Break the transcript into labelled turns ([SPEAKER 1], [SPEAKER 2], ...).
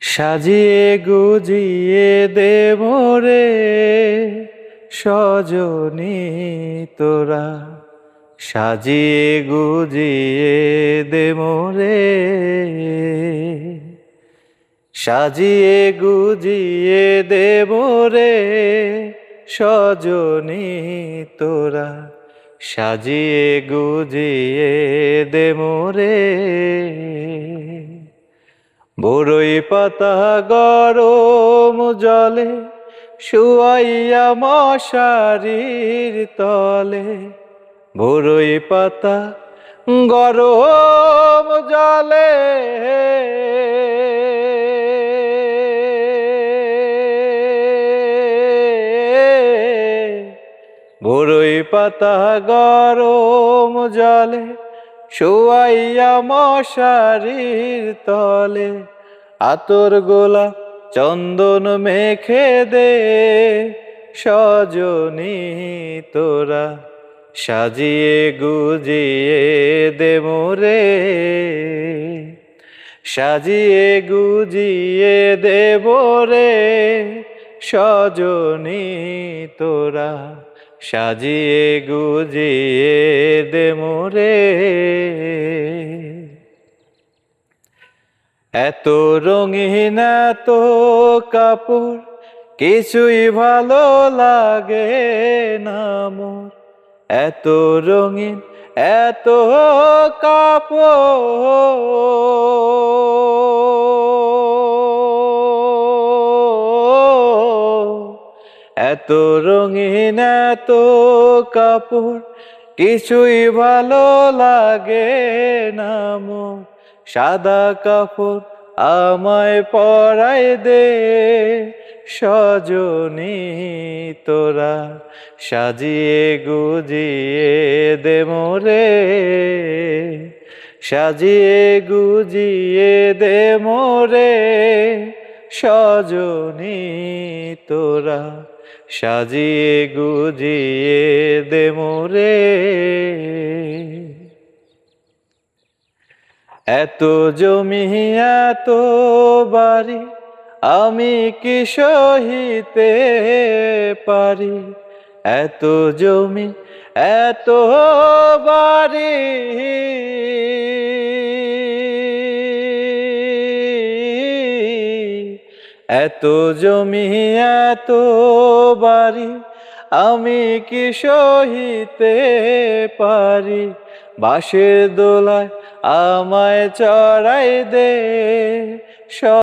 [SPEAKER 1] সাজিয়ে গুজিয়ে দেব রে সজনী তোরা, সাজিয়ে গুজিয়ে দেব রে, সাজিয়ে গুজিয়ে দেব রে সজনী তোরা, সাজিয়ে গুজিয়ে দেব রে। বরই পাতা গরম জলে শুয়াইয়া মশারির তলে, বরই পাতা গরম জলে বরই পাতা গরম জলে শুয়াইয়া মশারির তলে, আতর গোলা চন্দন মেখে দে সজনী তোরা, সাজিয়ে গুজিয়ে দেব রে, সাজিয়ে গুজিয়ে দেব রে সজনী তোরা, সাজিয়ে গুজিয়ে দেব রে। এত রঙিন এত কাপড় কিছুই ভালো লাগে না মোর, এত রঙিন এত কাপড়, এত রঙিন এত কাপড় কিছুই ভালো লাগে না মোর, সাদা কাপড় আমায় পরাই দে সজনী তোরা, সাজিয়ে গুজিয়ে দেব রে, সাজিয়ে গুজিয়ে দেব রে সজনী তোরা, সাজিয়ে গুজিয়ে দেব রে। এত জমি এত বাড়ি আমি কি সহিতে পারি, এত জমি এত বাড়ি এত জমি এত বাড়ি আমি কি সহিতে পারি, বাঁশের দোলায় আমায় চড়াই দে।